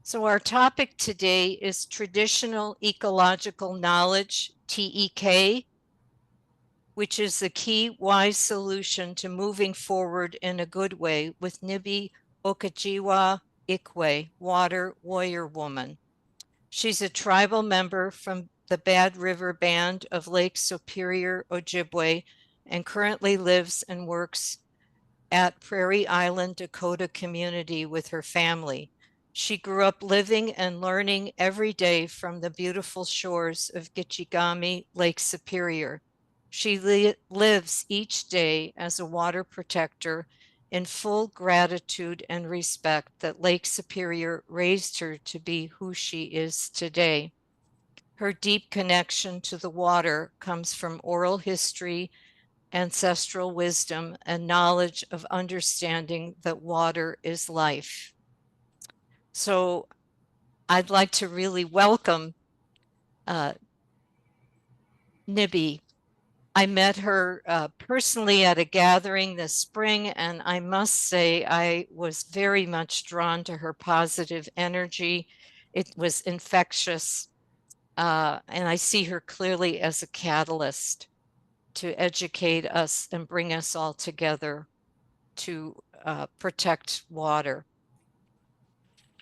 So our topic today is traditional ecological knowledge, TEK, which is the key wise solution to moving forward in a good way with Nibi Ogichidaa Ikwe, water warrior woman. She's a tribal member from the Bad River Band of Lake Superior, Ojibwe, and currently lives and works at Prairie Island Dakota Community with her family. She grew up living and learning every day from the beautiful shores of Gichi Gami Lake Superior. She lives each day as a water protector in full gratitude and respect that Lake Superior raised her to be who she is today. Her deep connection to the water comes from oral history, ancestral wisdom, and knowledge of understanding that water is life. So I'd like to really welcome Nibi. I met her personally at a gathering this spring, and I must say I was very much drawn to her positive energy. It was infectious, and I see her clearly as a catalyst to educate us and bring us all together to protect water.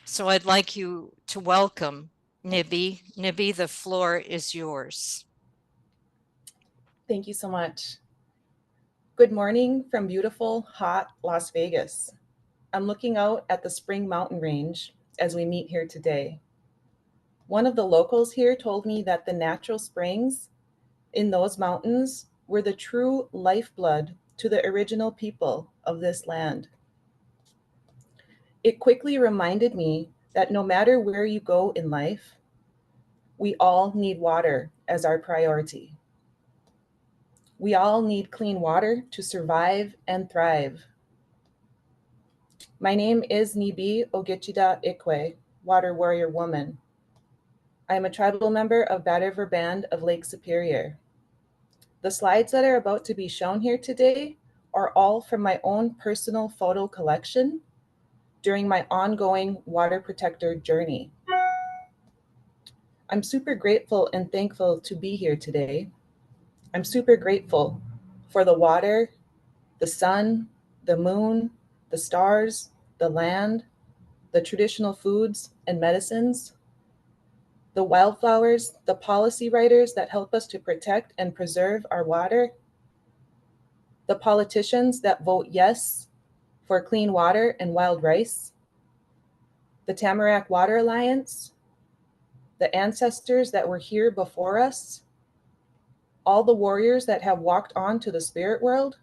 So I'd like you to welcome Nibi. Nibi, the floor is yours. Thank you so much. Good morning from beautiful, hot Las Vegas. I'm looking out at the Spring Mountain Range as we meet here today. One of the locals here told me that the natural springs in those mountains were the true lifeblood to the original people of this land. It quickly reminded me that no matter where you go in life, we all need water as our priority. We all need clean water to survive and thrive. My name is Nibi Ogichidaa Ikwe, water warrior woman. I am a tribal member of Bad River Band of Lake Superior. The slides that are about to be shown here today are all from my own personal photo collection during my ongoing water protector journey. I'm super grateful and thankful to be here today. I'm super grateful for the water, the sun, the moon, the stars, the land, the traditional foods and medicines, the wildflowers, the policy writers that help us to protect and preserve our water, the politicians that vote yes for clean water and wild rice, the Tamarack Water Alliance, the ancestors that were here before us, all the warriors that have walked on to the spirit world,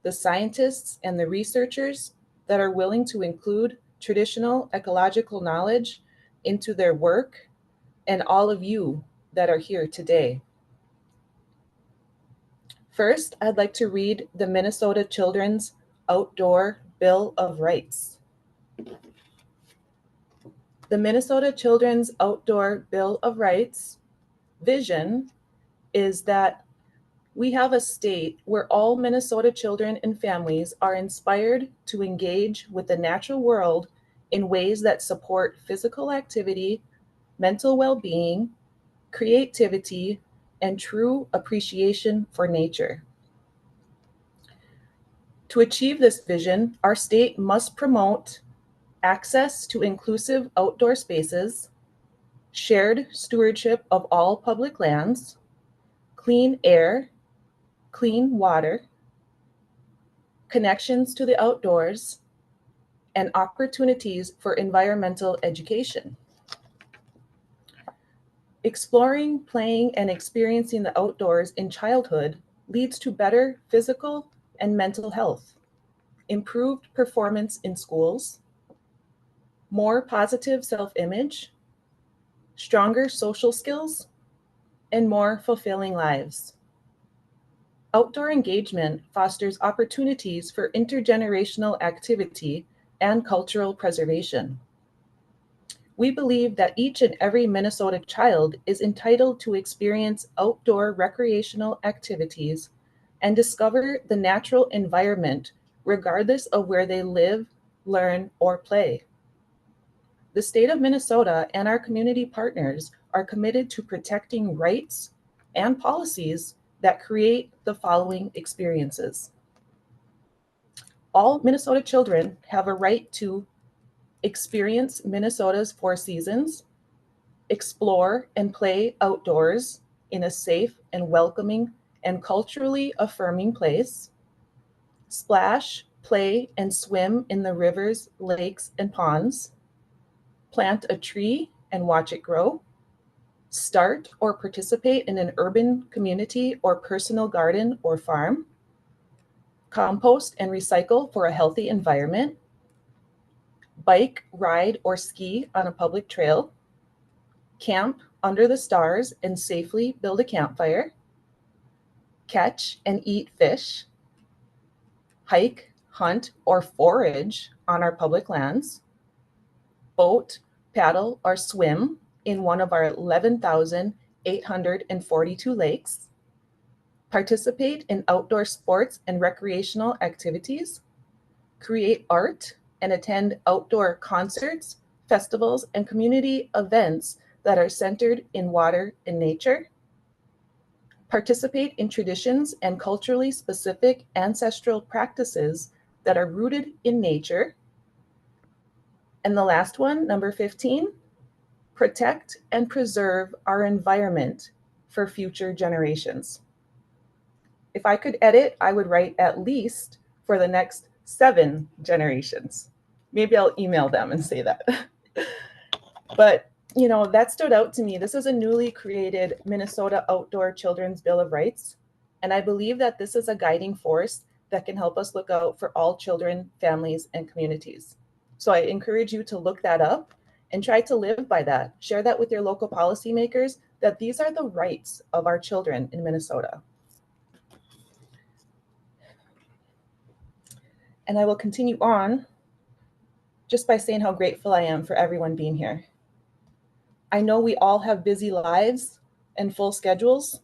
the scientists and the researchers that are willing to include traditional ecological knowledge into their work, and all of you that are here today. First, I'd like to read the Minnesota Children's Outdoor Bill of Rights. The Minnesota Children's Outdoor Bill of Rights vision is that we have a state where all Minnesota children and families are inspired to engage with the natural world in ways that support physical activity, mental well-being, creativity, and true appreciation for nature. To achieve this vision, our state must promote access to inclusive outdoor spaces, shared stewardship of all public lands, clean air, clean water, connections to the outdoors, and opportunities for environmental education. Exploring, playing, and experiencing the outdoors in childhood leads to better physical and mental health, improved performance in schools, more positive self-image, stronger social skills, and more fulfilling lives. Outdoor engagement fosters opportunities for intergenerational activity and cultural preservation. We believe that each and every Minnesota child is entitled to experience outdoor recreational activities and discover the natural environment regardless of where they live, learn, or play. The state of Minnesota and our community partners are committed to protecting rights and policies that create the following experiences. All Minnesota children have a right to experience Minnesota's four seasons, explore and play outdoors in a safe and welcoming and culturally affirming place, splash, play, and swim in the rivers, lakes, and ponds, plant a tree and watch it grow, start or participate in an urban community or personal garden or farm, compost and recycle for a healthy environment, bike, ride, or ski on a public trail, camp under the stars and safely build a campfire, catch and eat fish, hike, hunt, or forage on our public lands, boat, paddle, or swim in one of our 11,842 lakes, participate in outdoor sports and recreational activities, create art, and attend outdoor concerts, festivals, and community events that are centered in water and nature, participate in traditions and culturally specific ancestral practices that are rooted in nature. And the last one, number 15, protect and preserve our environment for future generations. If I could edit, I would write at least for the next 7 generations. Maybe I'll email them and say that. But, you know, that stood out to me. This is a newly created Minnesota Outdoor Children's Bill of Rights. And I believe that this is a guiding force that can help us look out for all children, families, and communities. So I encourage you to look that up and try to live by that. Share that with your local policymakers, that these are the rights of our children in Minnesota. And I will continue on just by saying how grateful I am for everyone being here. I know we all have busy lives and full schedules,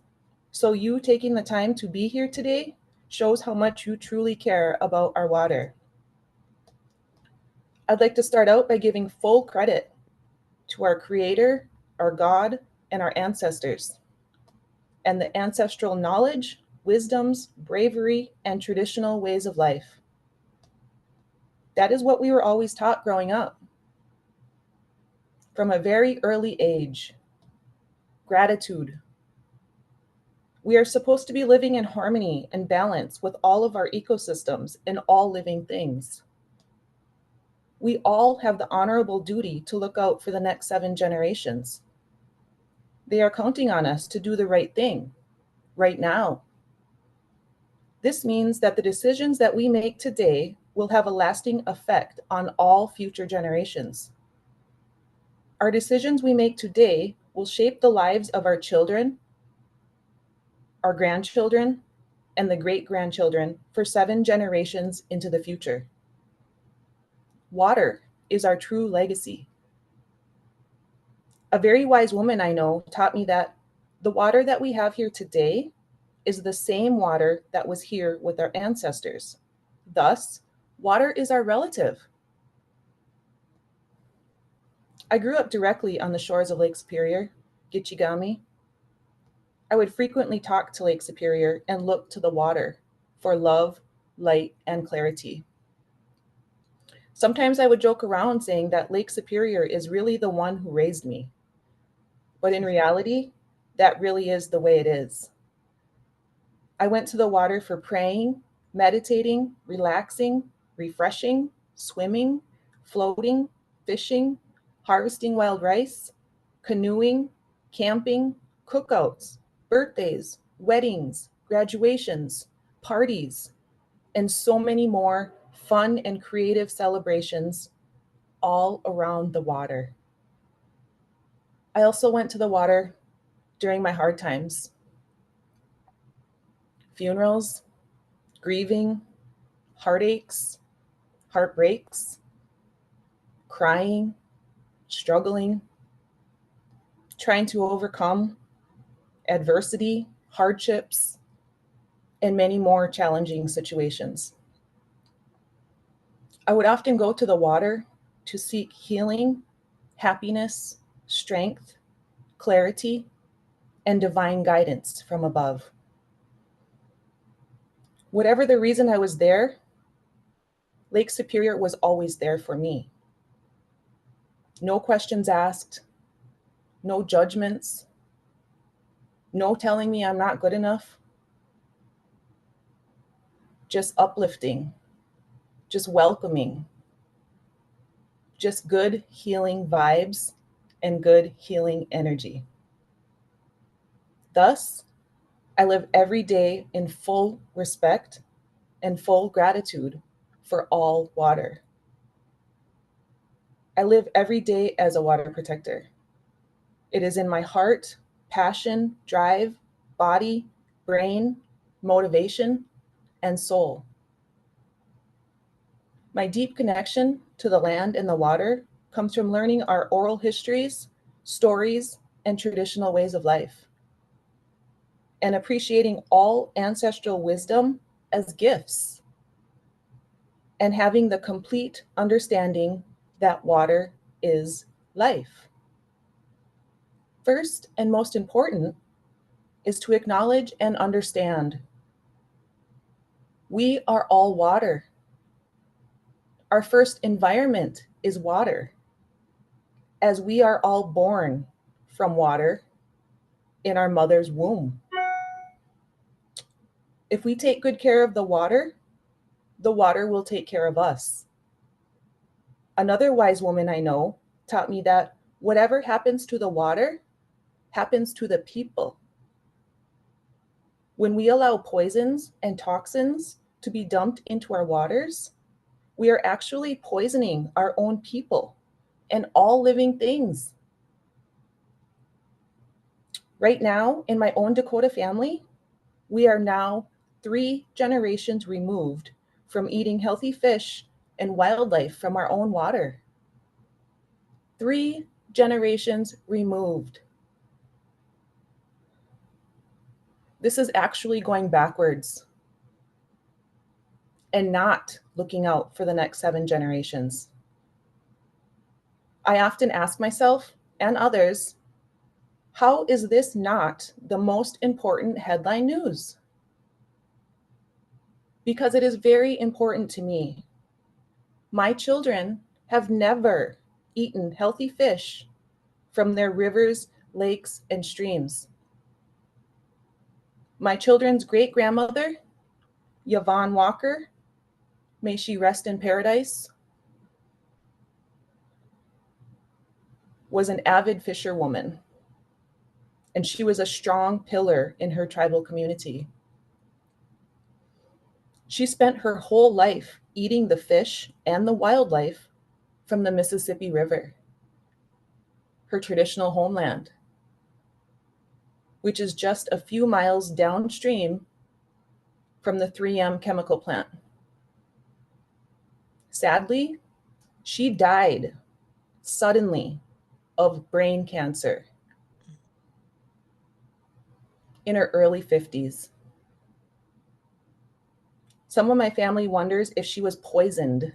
so you taking the time to be here today shows how much you truly care about our water. I'd like to start out by giving full credit to our Creator, our God, and our ancestors, and the ancestral knowledge, wisdoms, bravery, and traditional ways of life. That is what we were always taught growing up. From a very early age, gratitude. We are supposed to be living in harmony and balance with all of our ecosystems and all living things. We all have the honorable duty to look out for the next 7 generations. They are counting on us to do the right thing right now. This means that the decisions that we make today will have a lasting effect on all future generations. Our decisions we make today will shape the lives of our children, our grandchildren, and the great-grandchildren for 7 generations into the future. Water is our true legacy. A very wise woman I know taught me that the water that we have here today is the same water that was here with our ancestors. Thus, water is our relative. I grew up directly on the shores of Lake Superior, Gichi Gami. I would frequently talk to Lake Superior and look to the water for love, light, and clarity. Sometimes I would joke around saying that Lake Superior is really the one who raised me. But in reality, that really is the way it is. I went to the water for praying, meditating, relaxing, refreshing, swimming, floating, fishing, harvesting wild rice, canoeing, camping, cookouts, birthdays, weddings, graduations, parties, and so many more fun and creative celebrations all around the water. I also went to the water during my hard times. Funerals, grieving, heartaches, heartbreaks, crying, struggling, trying to overcome adversity, hardships, and many more challenging situations. I would often go to the water to seek healing happiness, strength, clarity, and divine guidance from above. Whatever the reason I was there, Lake Superior was always there for me. No questions asked, no judgments, no telling me I'm not good enough, just uplifting, just welcoming, just good healing vibes and good healing energy. Thus, I live every day in full respect and full gratitude for all water. I live every day as a water protector. It is in my heart, passion, drive, body, brain, motivation, and soul. My deep connection to the land and the water comes from learning our oral histories, stories, and traditional ways of life, and appreciating all ancestral wisdom as gifts, and having the complete understanding that water is life. First and most important is to acknowledge and understand we are all water. Our first environment is water, as we are all born from water in our mother's womb. If we take good care of the water will take care of us. Another wise woman I know taught me that whatever happens to the water happens to the people. When we allow poisons and toxins to be dumped into our waters, we are actually poisoning our own people and all living things. Right now, in my own Dakota family, we are now 3 generations removed from eating healthy fish and wildlife from our own water. 3 generations removed. This is actually going backwards and not looking out for the next 7 generations. I often ask myself and others, how is this not the most important headline news? Because it is very important to me. My children have never eaten healthy fish from their rivers, lakes, and streams. My children's great-grandmother, Yvonne Walker, may she rest in paradise, was an avid fisherwoman, and she was a strong pillar in her tribal community. She spent her whole life eating the fish and the wildlife from the Mississippi River, her traditional homeland, which is just a few miles downstream from the 3M chemical plant. Sadly, she died suddenly of brain cancer in her early 50s. Some of my family wonders if she was poisoned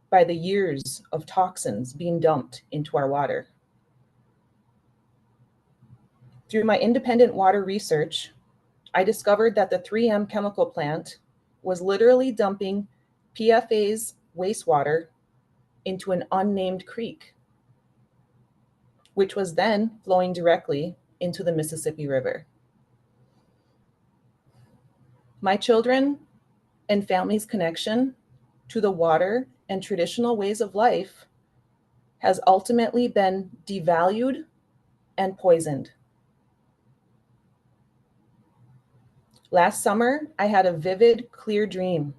by the years of toxins being dumped into our water. Through my independent water research, I discovered that the 3M chemical plant was literally dumping PFA's wastewater into an unnamed creek, which was then flowing directly into the Mississippi River. My children and family's connection to the water and traditional ways of life has ultimately been devalued and poisoned. Last summer, I had a vivid, clear dream.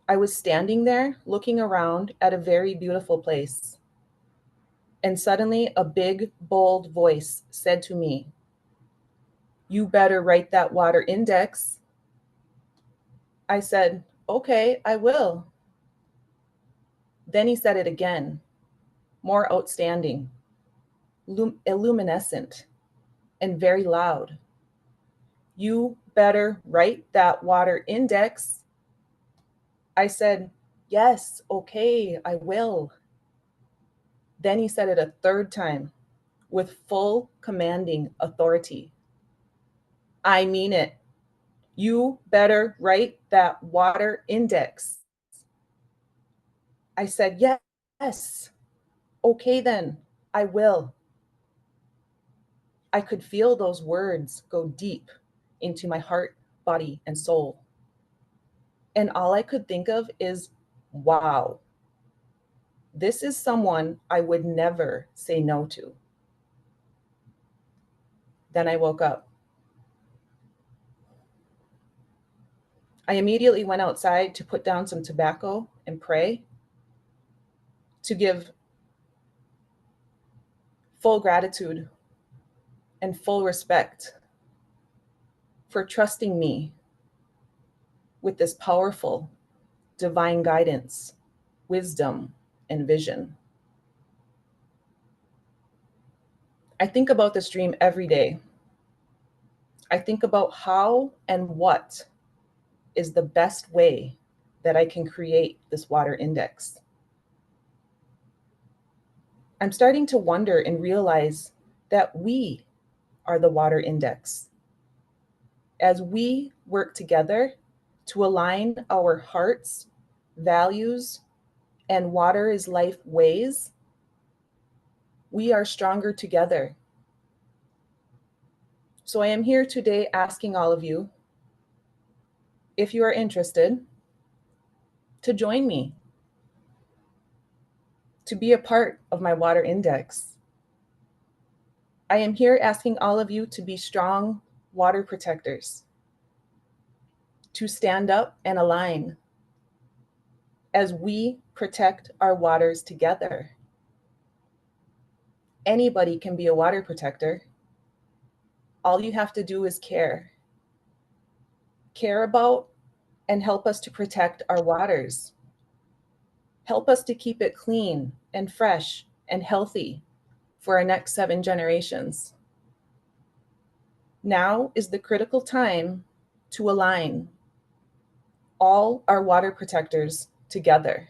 I was standing there looking around at a very beautiful place. And suddenly a big, bold voice said to me, "You better write that water index." I said, "Okay, I will." Then he said it again, more outstanding, illuminescent, and very loud. "You better write that water index." I said, "Yes, okay, I will." Then he said it a third time with full commanding authority. I mean it. You better write that water index. I said, yes. Okay, then I will. I could feel those words go deep into my heart, body, and soul. And all I could think of is, wow, this is someone I would never say no to. Then I woke up. I immediately went outside to put down some tobacco and pray, to give full gratitude and full respect for trusting me with this powerful divine guidance, wisdom, and vision. I think about this dream every day. I think about how and what is the best way that I can create this water index. I'm starting to wonder and realize that we are the water index. As we work together to align our hearts, values, and water is life ways, we are stronger together. So I am here today asking all of you, if you are interested, to join me, to be a part of my water index. I am here asking all of you to be strong water protectors, to stand up and align as we protect our waters together. Anybody can be a water protector. All you have to do is care. Care about and help us to protect our waters. Help us to keep it clean and fresh and healthy for our next 7 generations. Now is the critical time to align all our water protectors together.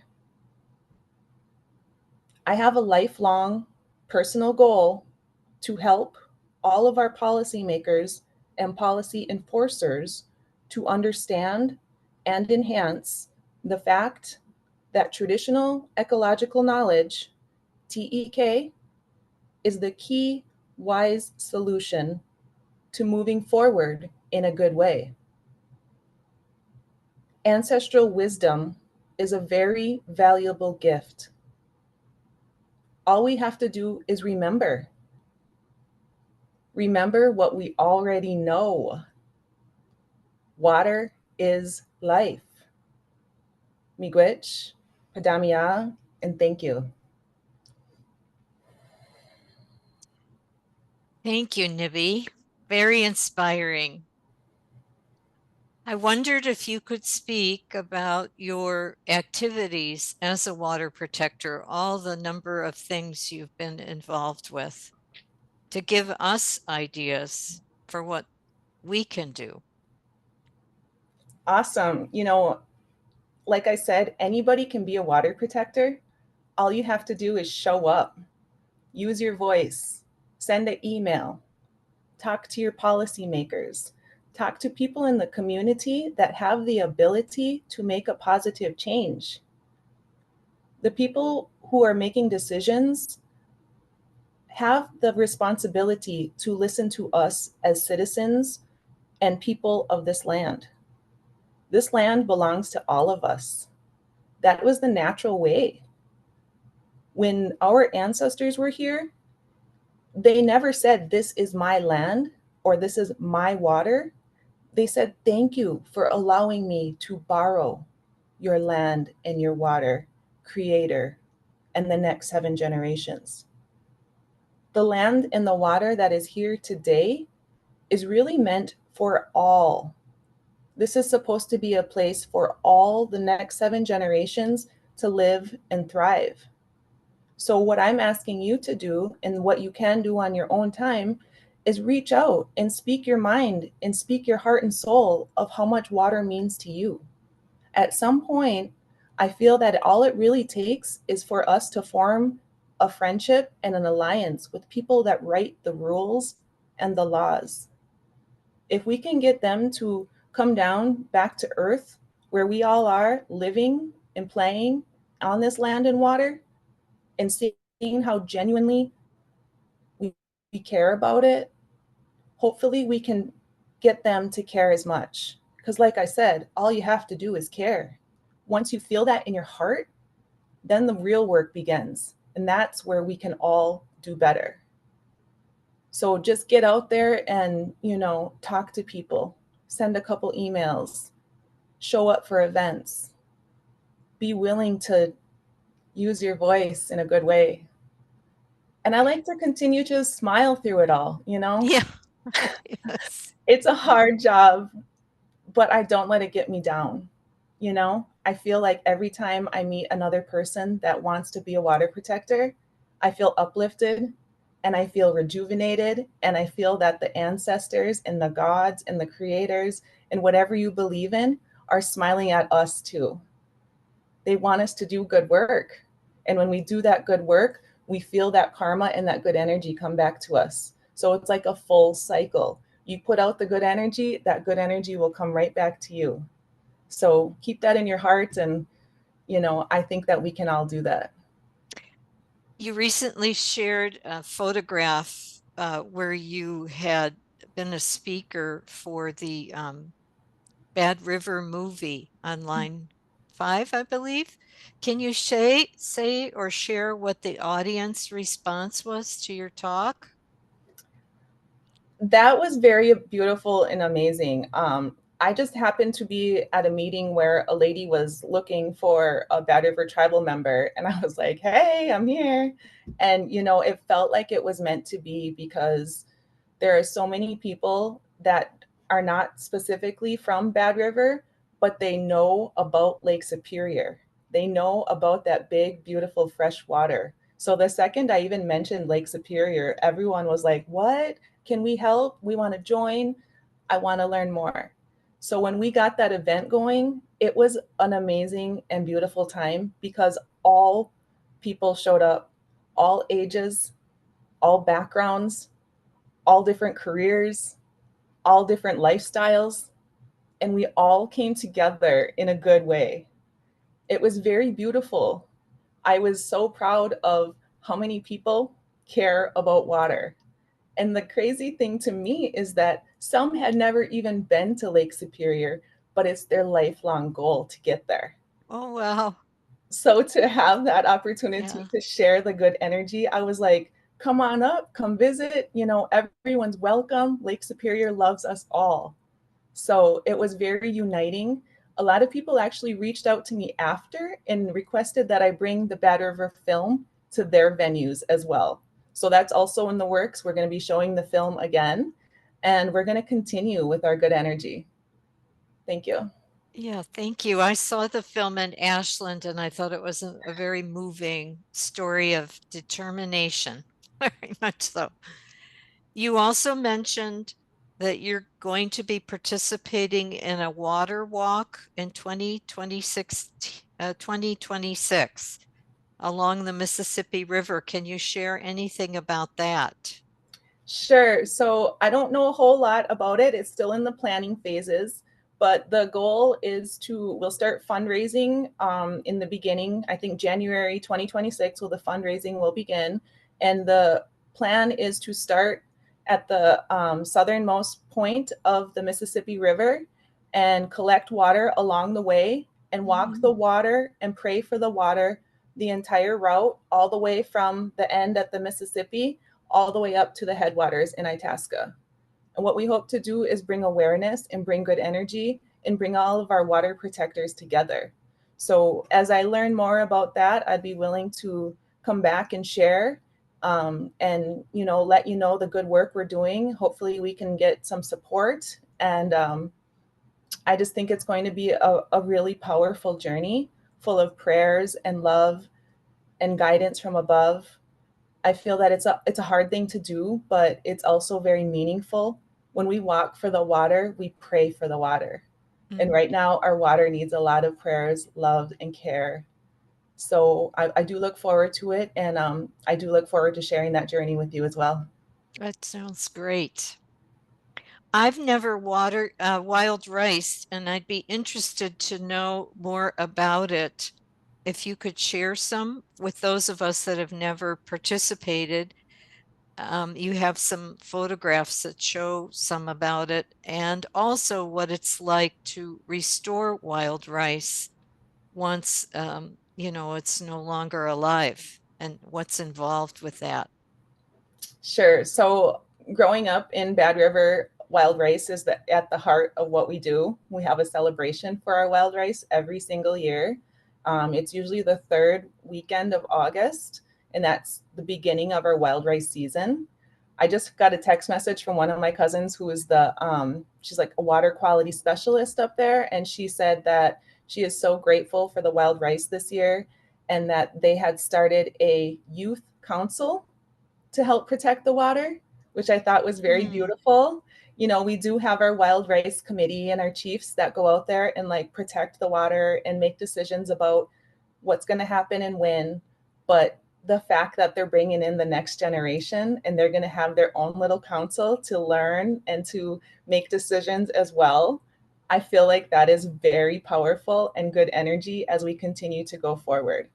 I have a lifelong personal goal to help all of our policymakers and policy enforcers to understand and enhance the fact that traditional ecological knowledge, TEK, is the key wise solution to moving forward in a good way. Ancestral wisdom is a very valuable gift. All we have to do is remember. Remember what we already know. Water is life. Miigwech, Padamia, and thank you. Thank you, Nibi. Very inspiring. I wondered if you could speak about your activities as a water protector, all the number of things you've been involved with, to give us ideas for what we can do. Awesome. Like I said, anybody can be a water protector. All you have to do is show up, use your voice, send an email, talk to your policymakers, talk to people in the community that have the ability to make a positive change. The people who are making decisions have the responsibility to listen to us as citizens and people of this land. This land belongs to all of us. That was the natural way. When our ancestors were here, they never said, this is my land or this is my water. They said, thank you for allowing me to borrow your land and your water, Creator, and the next 7 generations. The land and the water that is here today is really meant for all. This is supposed to be a place for all the next 7 generations to live and thrive. So what I'm asking you to do, and what you can do on your own time, is reach out and speak your mind and speak your heart and soul of how much water means to you. At some point, I feel that all it really takes is for us to form a friendship and an alliance with people that write the rules and the laws. If we can get them to come down back to earth where we all are living and playing on this land and water and seeing how genuinely we care about it, hopefully we can get them to care as much. Because like I said, all you have to do is care. Once you feel that in your heart, then the real work begins. And that's where we can all do better. So just get out there and, talk to people, send a couple emails, show up for events, be willing to use your voice in a good way. And I like to continue to smile through it all, Yeah. Yes. It's a hard job, but I don't let it get me down. I feel like every time I meet another person that wants to be a water protector, I feel uplifted and I feel rejuvenated. And I feel that the ancestors and the gods and the creators and whatever you believe in are smiling at us too. They want us to do good work. And when we do that good work, we feel that karma and that good energy come back to us. So it's like a full cycle. You put out the good energy, that good energy will come right back to you. So keep that in your heart. And, I think that we can all do that. You recently shared a photograph where you had been a speaker for the Bad River movie on line 5, I believe. Can you say or share what the audience response was to your talk? That was very beautiful and amazing. I just happened to be at a meeting where a lady was looking for a Bad River tribal member. And I was like, hey, I'm here. And, it felt like it was meant to be because there are so many people that are not specifically from Bad River, but they know about Lake Superior. They know about that big, beautiful fresh water. So the second I even mentioned Lake Superior, everyone was like, what? Can we help? We want to join. I want to learn more. So when we got that event going, it was an amazing and beautiful time because all people showed up, all ages, all backgrounds, all different careers, all different lifestyles, and we all came together in a good way. It was very beautiful. I was so proud of how many people care about water. And the crazy thing to me is that some had never even been to Lake Superior, but it's their lifelong goal to get there. Oh, wow. So to have that opportunity Yeah. to share the good energy, I was like, come on up, come visit. Everyone's welcome. Lake Superior loves us all. So it was very uniting. A lot of people actually reached out to me after and requested that I bring the Bad River film to their venues as well. So that's also in the works. We're going to be showing the film again, and we're going to continue with our good energy. Thank you. Yeah, thank you. I saw the film in Ashland and I thought it was a very moving story of determination, very much so. You also mentioned that you're going to be participating in a water walk in 2026 along the Mississippi River. Can you share anything about that? Sure. So I don't know a whole lot about it. It's still in the planning phases, but the goal is we'll start fundraising in the beginning. I think January 2026 will the fundraising will begin. And the plan is to start at the southernmost point of the Mississippi River and collect water along the way and walk the water and pray for the water the entire route, all the way from the end at the Mississippi all the way up to the headwaters in Itasca. And what we hope to do is bring awareness and bring good energy and bring all of our water protectors together. So as I learn more about that, I'd be willing to come back and share and let you know the good work we're doing. Hopefully we can get some support. And I just think it's going to be a really powerful journey full of prayers and love and guidance from above. I feel that it's a hard thing to do, but it's also very meaningful. When we walk for the water, we pray for the water. And right now, our water needs a lot of prayers, love, and care. So I do look forward to it, and I do look forward to sharing that journey with you as well. That sounds great. I've never watered wild rice, and I'd be interested to know more about it. If you could share some with those of us that have never participated. You have some photographs that show some about it, and also what it's like to restore wild rice once it's no longer alive, and what's involved with that. Sure. So growing up in Bad River, wild rice is at the heart of what we do. We have a celebration for our wild rice every single year. It's usually the third weekend of August, and that's the beginning of our wild rice season. I just got a text message from one of my cousins who is she's like a water quality specialist up there. And she said that she is so grateful for the wild rice this year, and that they had started a youth council to help protect the water, which I thought was very beautiful. You know, we do have our wild rice committee and our chiefs that go out there and like protect the water and make decisions about what's going to happen and when. But the fact that they're bringing in the next generation and they're going to have their own little council to learn and to make decisions as well, I feel like that is very powerful and good energy as we continue to go forward.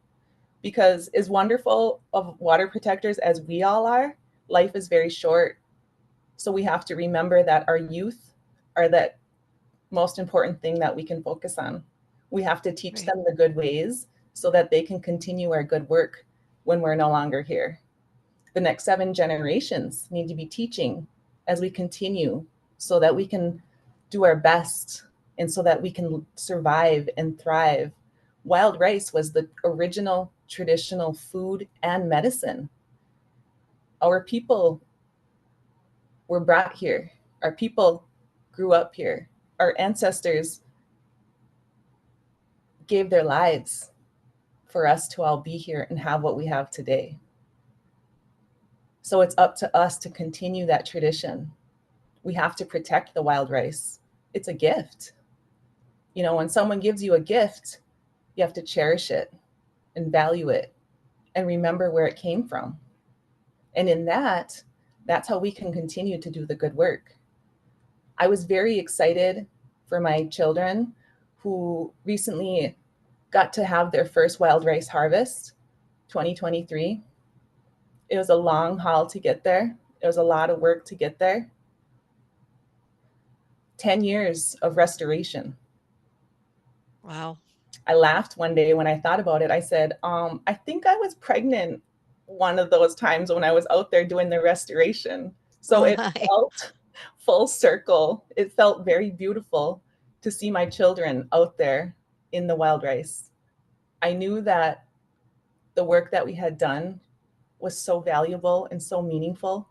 Because as wonderful of water protectors as we all are, life is very short. So we have to remember that our youth are that most important thing that we can focus on. We have to teach Right. them the good ways so that they can continue our good work when we're no longer here. The next 7 generations need to be teaching as we continue so that we can do our best and so that we can survive and thrive. Wild rice was the original traditional food and medicine. Our people were brought here. Our people grew up here. Our ancestors gave their lives for us to all be here and have what we have today. So it's up to us to continue that tradition. We have to protect the wild rice. It's a gift. You know, when someone gives you a gift, you have to cherish it and value it and remember where it came from. And in that, that's how we can continue to do the good work. I was very excited for my children who recently got to have their first wild rice harvest, 2023. It was a long haul to get there. It was a lot of work to get there. 10 years of restoration. Wow. I laughed one day when I thought about it. I said, I think I was pregnant one of those times when I was out there doing the restoration. So Oh it my. felt full circle. It felt very beautiful to see my children out there in the wild rice. I knew that the work that we had done was so valuable and so meaningful.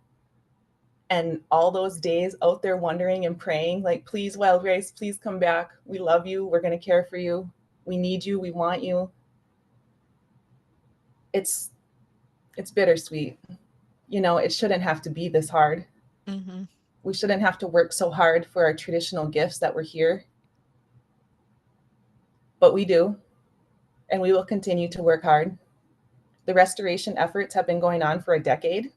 And all those days out there wondering and praying, like, please, wild rice, please come back. We love you. We're going to care for you. We need you. We want you. It's bittersweet. You know, it shouldn't have to be this hard. Mm-hmm. We shouldn't have to work so hard for our traditional gifts that were here. But we do, and we will continue to work hard. The restoration efforts have been going on for a decade.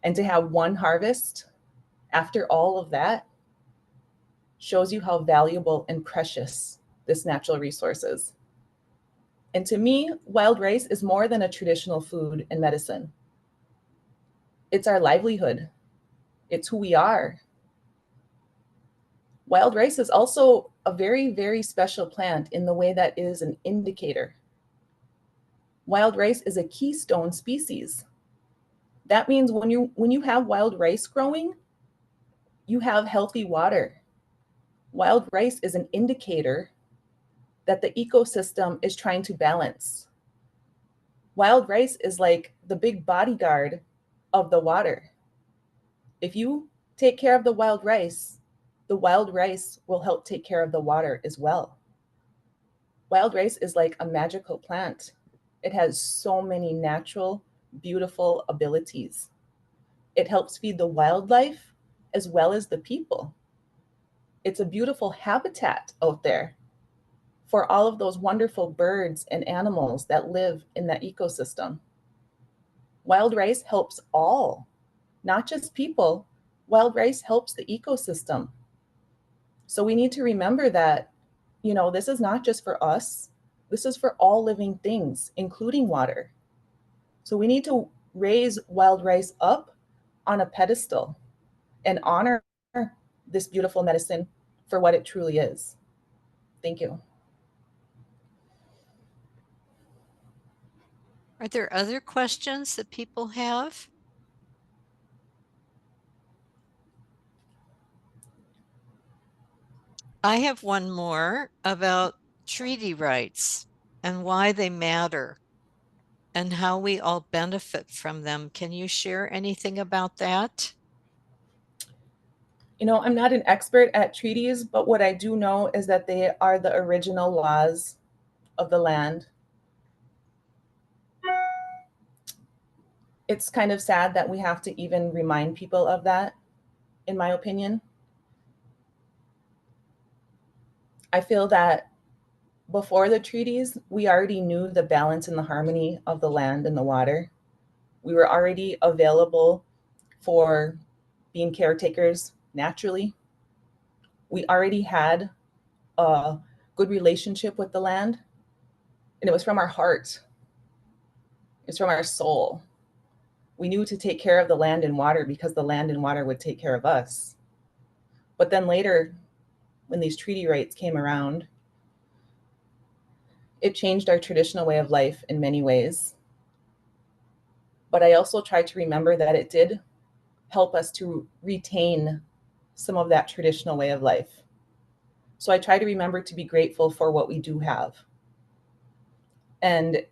And to have one harvest after all of that shows you how valuable and precious this natural resource is. And to me, wild rice is more than a traditional food and medicine. It's our livelihood. It's who we are. Wild rice is also a very, very special plant in the way that it is an indicator. Wild rice is a keystone species. That means when you have wild rice growing, you have healthy water. Wild rice is an indicator that the ecosystem is trying to balance. Wild rice is like the big bodyguard of the water. If you take care of the wild rice will help take care of the water as well. Wild rice is like a magical plant. It has so many natural, beautiful abilities. It helps feed the wildlife as well as the people. It's a beautiful habitat out there. for all of those wonderful birds and animals that live in that ecosystem. Wild rice helps all, not just people. Wild rice helps the ecosystem. So we need to remember that, this is not just for us. This is for all living things, including water. So we need to raise wild rice up on a pedestal and honor this beautiful medicine for what it truly is. Thank you. Are there other questions that people have? I have one more about treaty rights and why they matter and how we all benefit from them. Can you share anything about that? I'm not an expert at treaties, but what I do know is that they are the original laws of the land. It's kind of sad that we have to even remind people of that, in my opinion. I feel that before the treaties, we already knew the balance and the harmony of the land and the water. We were already available for being caretakers naturally. We already had a good relationship with the land, and it was from our heart. It's from our soul. We knew to take care of the land and water because the land and water would take care of us. But then later, when these treaty rights came around, it changed our traditional way of life in many ways. But I also try to remember that it did help us to retain some of that traditional way of life. So I try to remember to be grateful for what we do have. And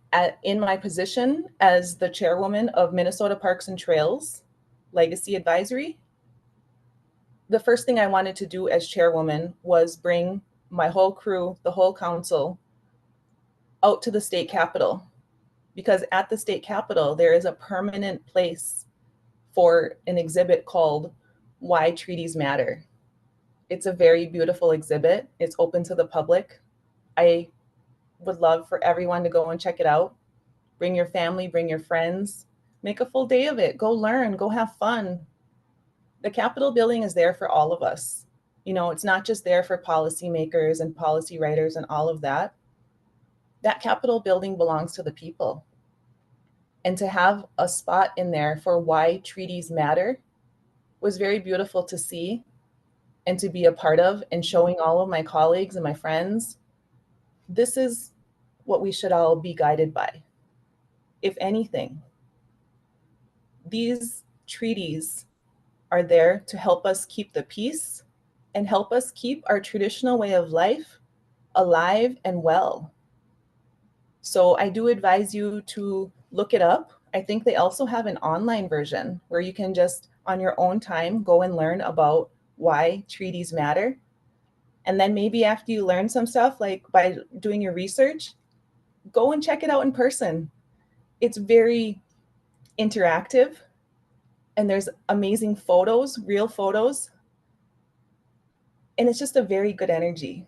in my position as the chairwoman of Minnesota Parks and Trails Legacy Advisory, the first thing I wanted to do as chairwoman was bring my whole crew, the whole council, out to the state capitol. Because at the state capitol, there is a permanent place for an exhibit called Why Treaties Matter. It's a very beautiful exhibit. It's open to the public. I would love for everyone to go and check it out. Bring your family, bring your friends, make a full day of it. Go learn, go have fun. The Capitol building is there for all of us. It's not just there for policymakers and policy writers and all of that. That Capitol building belongs to the people. And to have a spot in there for why treaties matter was very beautiful to see and to be a part of, and showing all of my colleagues and my friends, this is what we should all be guided by. If anything, these treaties are there to help us keep the peace and help us keep our traditional way of life alive and well. So I do advise you to look it up. I think they also have an online version where you can just, on your own time, go and learn about why treaties matter. And then maybe after you learn some stuff, like by doing your research, go and check it out in person. It's very interactive, and there's amazing photos, real photos. And it's just a very good energy.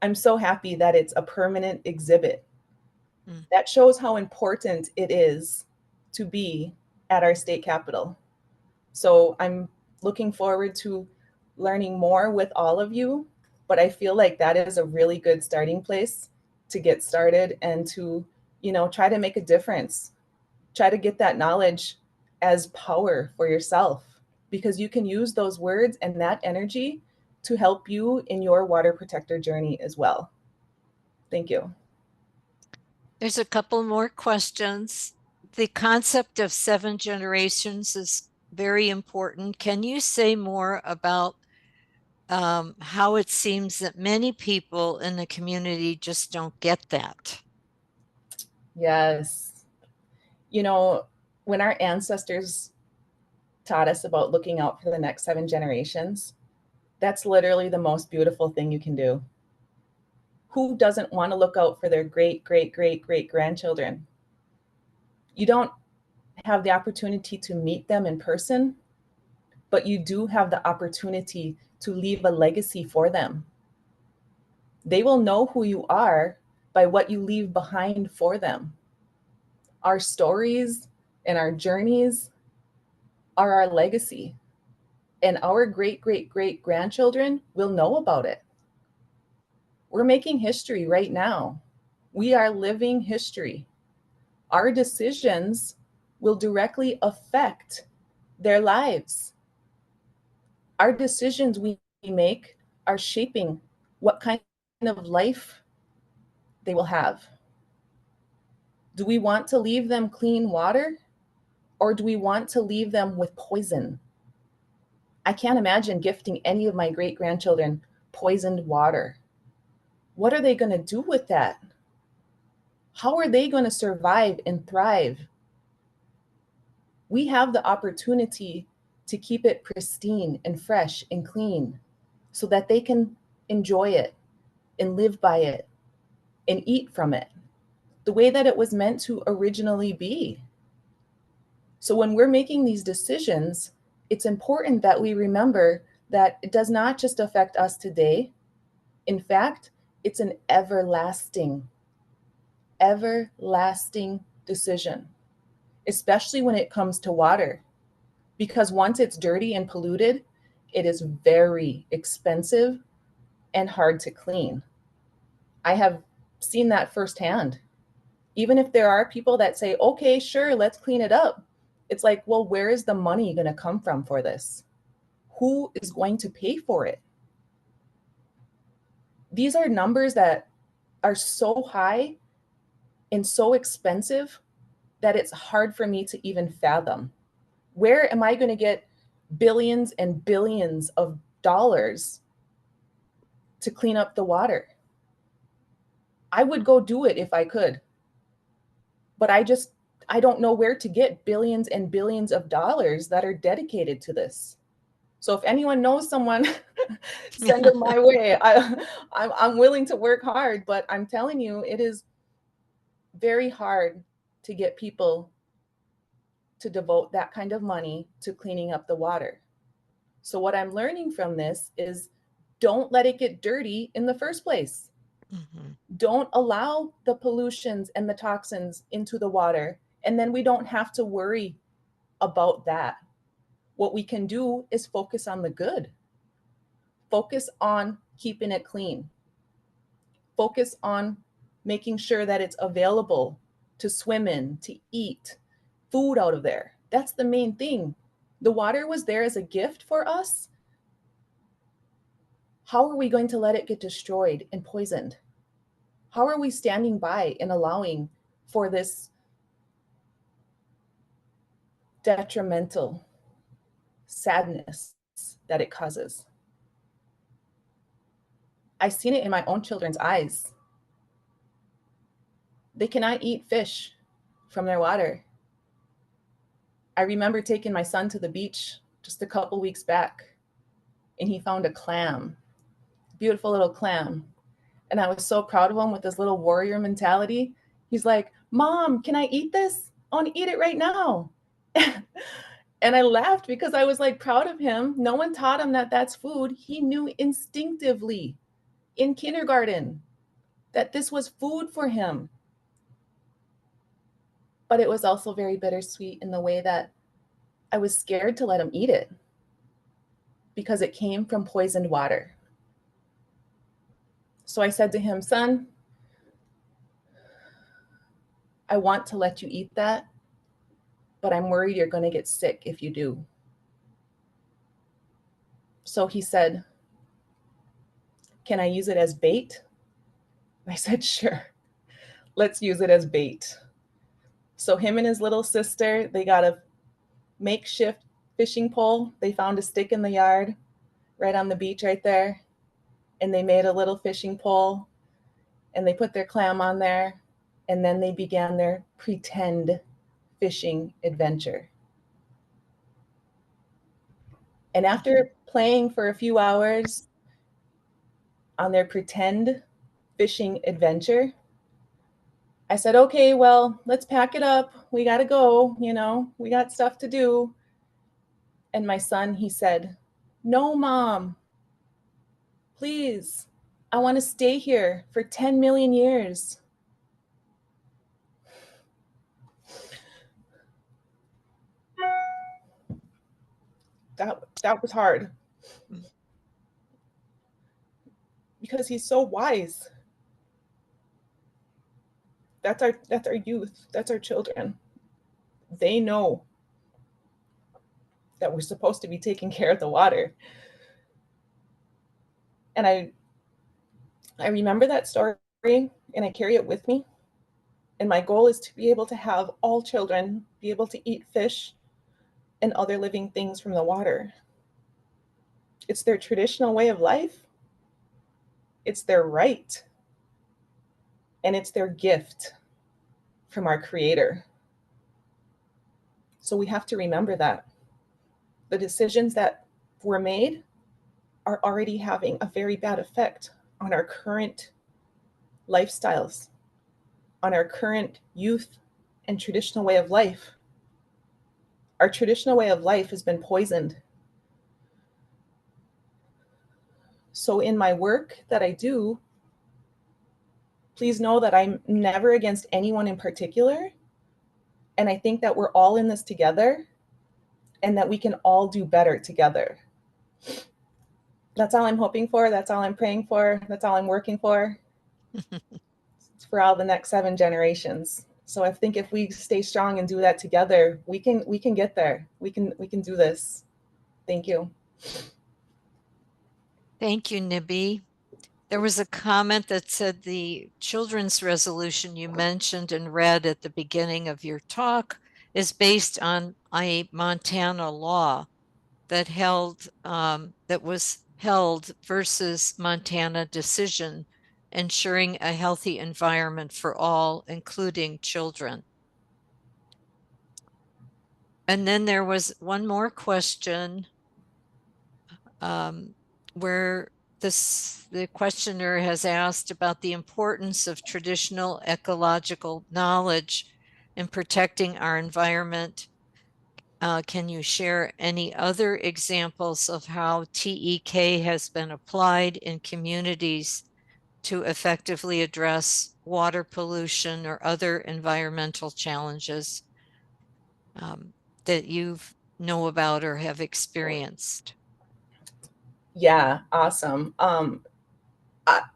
I'm so happy that it's a permanent exhibit. That shows how important it is to be at our state capitol. So I'm looking forward to learning more with all of you, but I feel like that is a really good starting place to get started and to, try to make a difference. Try to get that knowledge as power for yourself, because you can use those words and that energy to help you in your water protector journey as well. Thank you. There's a couple more questions. The concept of 7 generations is very important. Can you say more about how it seems that many people in the community just don't get that? Yes. When our ancestors taught us about looking out for the next 7 generations, that's literally the most beautiful thing you can do. Who doesn't want to look out for their great, great, great, great grandchildren? You don't have the opportunity to meet them in person, but you do have the opportunity to leave a legacy for them. They will know who you are by what you leave behind for them. Our stories and our journeys are our legacy, and our great, great, great grandchildren will know about it. We're making history right now. We are living history. Our decisions will directly affect their lives. Our decisions we make are shaping what kind of life they will have. Do we want to leave them clean water, or do we want to leave them with poison? I can't imagine gifting any of my great grandchildren poisoned water. What are they going to do with that? How are they going to survive and thrive? We have the opportunity to keep it pristine and fresh and clean so that they can enjoy it and live by it and eat from it the way that it was meant to originally be. So when we're making these decisions, it's important that we remember that it does not just affect us today. In fact, it's an everlasting decision, especially when it comes to water, because once it's dirty and polluted, it is very expensive and hard to clean. I have seen that firsthand. Even if there are people that say, okay, sure, let's clean it up. It's like, well, where is the money going to come from for this? Who is going to pay for it? These are numbers that are so high and so expensive that it's hard for me to even fathom. Where am I going to get billions and billions of dollars to clean up the water? I would go do it if I could, but I don't know where to get billions and billions of dollars that are dedicated to this. So if anyone knows someone, send them my way. I'm willing to work hard, but I'm telling you, it is very hard to get people to devote that kind of money to cleaning up the water. So what I'm learning from this is don't let it get dirty in the first place. Mm-hmm. Don't allow the pollutions and the toxins into the water, and then we don't have to worry about that. What we can do is focus on the good. Focus on keeping it clean. Focus on making sure that it's available to swim in, to eat, food out of there. That's the main thing. The water was there as a gift for us. How are we going to let it get destroyed and poisoned? How are we standing by and allowing for this detrimental sadness that it causes? I've seen it in my own children's eyes. They cannot eat fish from their water. I remember taking my son to the beach just a couple weeks back, and he found a clam, beautiful little clam. And I was so proud of him with this little warrior mentality. He's like, Mom, can I eat this? I want to eat it right now. And I laughed because I was like proud of him. No one taught him that that's food. He knew instinctively in kindergarten that this was food for him. But it was also very bittersweet in the way that I was scared to let him eat it because it came from poisoned water. So I said to him, son, I want to let you eat that, but I'm worried you're going to get sick if you do. So he said, can I use it as bait? I said, sure, let's use it as bait. So him and his little sister, they got a makeshift fishing pole. They found a stick in the yard right on the beach right there. And they made a little fishing pole and they put their clam on there. And then they began their pretend fishing adventure. And after playing for a few hours on their pretend fishing adventure, I said, okay, well, let's pack it up. We got to go, we got stuff to do. And my son, he said, no, Mom, please, I want to stay here for 10 million years. That was hard. Because he's so wise. That's our youth. That's our children. They know that we're supposed to be taking care of the water. And I remember that story and I carry it with me. And my goal is to be able to have all children be able to eat fish and other living things from the water. It's their traditional way of life. It's their right. And it's their gift from our Creator. So we have to remember that. The decisions that were made are already having a very bad effect on our current lifestyles, on our current youth and traditional way of life. Our traditional way of life has been poisoned. So in my work that I do, please know that I'm never against anyone in particular. And I think that we're all in this together and that we can all do better together. That's all I'm hoping for. That's all I'm praying for. That's all I'm working for. It's for all the next 7 generations. So I think if we stay strong and do that together, we can get there. We can do this. Thank you. Thank you, Nibi. There was a comment that said the children's resolution you mentioned and read at the beginning of your talk is based on a Montana law that was held versus Montana decision, ensuring a healthy environment for all, including children. And then there was one more question where the questioner has asked about the importance of traditional ecological knowledge in protecting our environment. Can you share any other examples of how TEK has been applied in communities to effectively address water pollution or other environmental challenges that you know about or have experienced? Yeah, awesome. A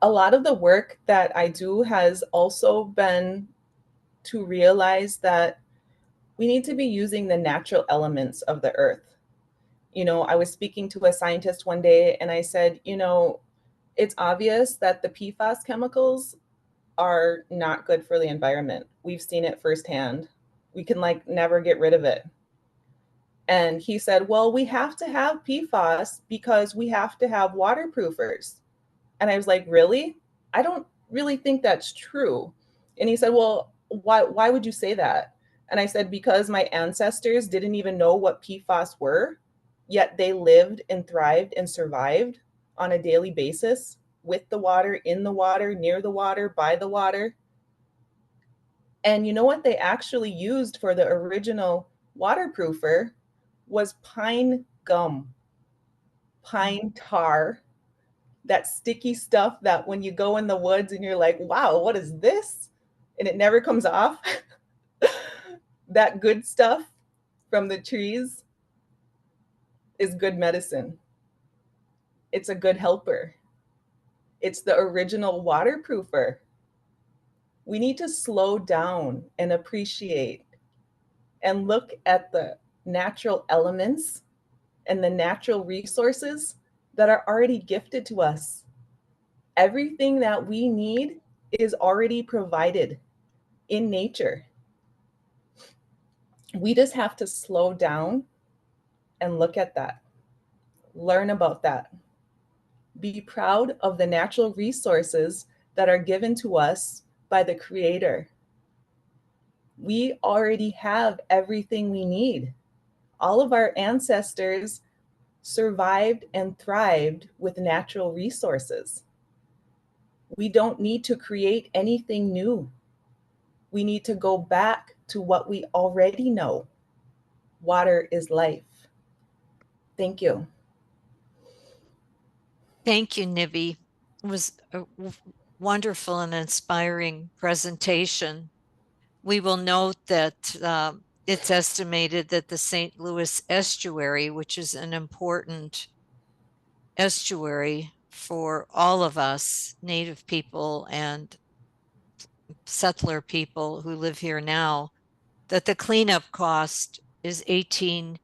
lot of the work that I do has also been to realize that we need to be using the natural elements of the earth. You know, I was speaking to a scientist one day and I said, you know, it's obvious that the PFAS chemicals are not good for the environment. We've seen it firsthand. We can like never get rid of it. And he said, well, we have to have PFAS because we have to have waterproofers. And I was like, really? I don't really think that's true. And he said, well, why would you say that? And I said, because my ancestors didn't even know what PFAS were, yet they lived and thrived and survived on a daily basis with the water, in the water, near the water, by the water. And you know what they actually used for the original waterproofer was pine gum, pine tar, that sticky stuff that when you go in the woods and you're like, wow, what is this? And it never comes off. That good stuff from the trees is good medicine. It's a good helper. It's the original waterproofer. We need to slow down and appreciate and look at the natural elements and the natural resources that are already gifted to us. Everything that we need is already provided in nature. We just have to slow down and look at that, learn about that, be proud of the natural resources that are given to us by the Creator. We already have everything we need. All of our ancestors survived and thrived with natural resources. We don't need to create anything new. We need to go back to what we already know. Water is life. Thank you. Thank you, Nibi. was a wonderful and inspiring presentation. We will note that it's estimated that the St. Louis estuary, which is an important estuary for all of us, Native people and settler people who live here now, that the cleanup cost is 18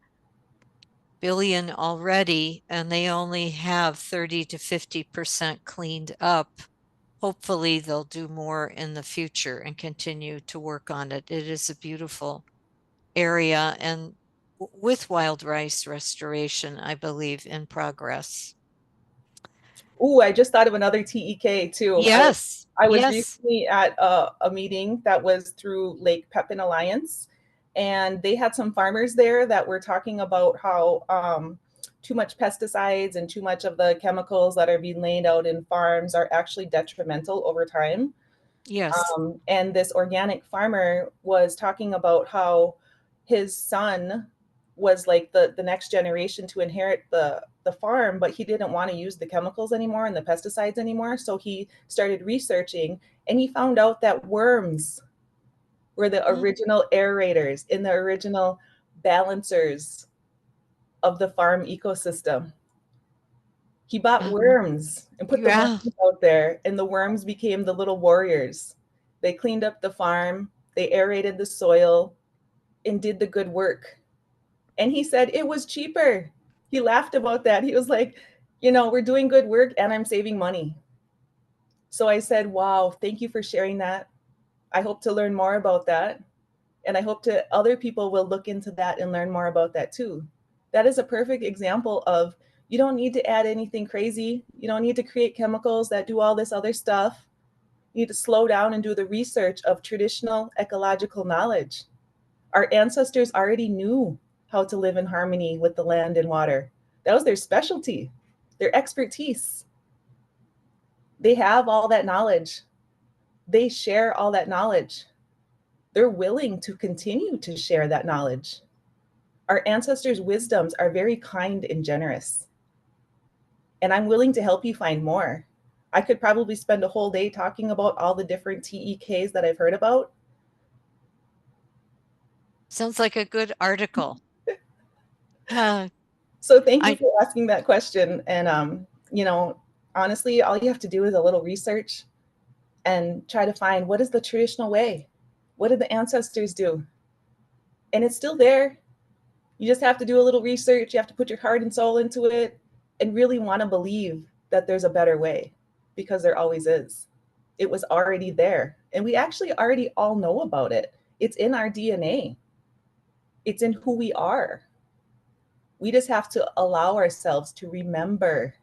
billion already, and they only have 30 to 50% cleaned up. Hopefully they'll do more in the future and continue to work on it. It is a beautiful area, and with wild rice restoration, I believe, in progress. Ooh, I just thought of another TEK too. Yes, I was yes, recently at a meeting that was through Lake Pepin Alliance, and they had some farmers there that were talking about how too much pesticides and too much of the chemicals that are being laid out in farms are actually detrimental over time. yes. And this organic farmer was talking about how his son was like the next generation to inherit the farm, but he didn't want to use the chemicals anymore and the pesticides anymore. So he started researching, and he found out that worms were the Mm. original aerators in the original balancers of the farm ecosystem. He bought worms and put the worms Yeah. out there, and the worms became the little warriors. They cleaned up the farm, they aerated the soil, and did the good work. And he said it was cheaper. He laughed about that. He was like, we're doing good work and I'm saving money. So I said, wow, thank you for sharing that. I hope to learn more about that. And I hope to other people will look into that and learn more about that too. That is a perfect example of you don't need to add anything crazy. You don't need to create chemicals that do all this other stuff. You need to slow down and do the research of traditional ecological knowledge. Our ancestors already knew how to live in harmony with the land and water. That was their specialty, their expertise. They have all that knowledge. They share all that knowledge. They're willing to continue to share that knowledge. Our ancestors' wisdoms are very kind and generous. And I'm willing to help you find more. I could probably spend a whole day talking about all the different TEKs that I've heard about. Sounds like a good article. Uh, So thank you I for asking that question. And honestly, all you have to do is a little research and try to find what is the traditional way? What did the ancestors do? And it's still there. You just have to do a little research. You have to put your heart and soul into it and really want to believe that there's a better way, because there always is. It was already there. And we actually already all know about it. It's in our DNA, it's in who we are. We just have to allow ourselves to remember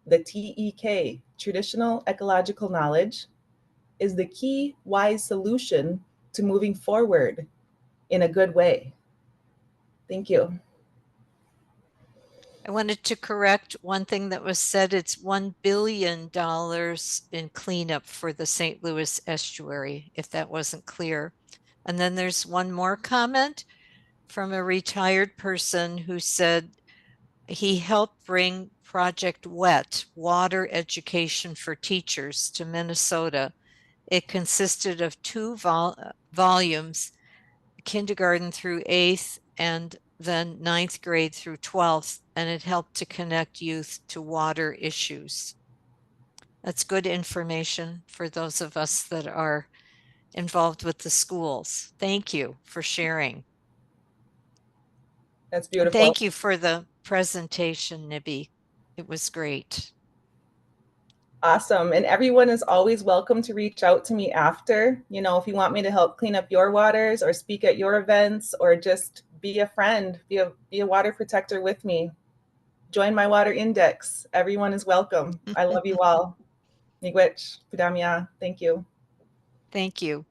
the TEK, traditional ecological knowledge, is the key wise solution to moving forward in a good way. Thank you. wanted to correct one thing that was said. It's $1 billion in cleanup for the St. Louis estuary, if that wasn't clear. And then there's one more comment from a retired person who said he helped bring Project WET, Water Education for Teachers, to Minnesota. It consisted of two volumes, kindergarten through 8th and then 9th grade through 12th, and it helped to connect youth to water issues. That's good information for those of us that are involved with the schools. Thank you for sharing. That's And beautiful. thank you for the presentation, Nibi. It was great. Awesome. And everyone is always welcome to reach out to me after, if you want me to help clean up your waters or speak at your events or just be a friend, be a water protector with me. Join my water index. Everyone is welcome. I love you all. Miigwech, Pudamia. Thank you. Thank you.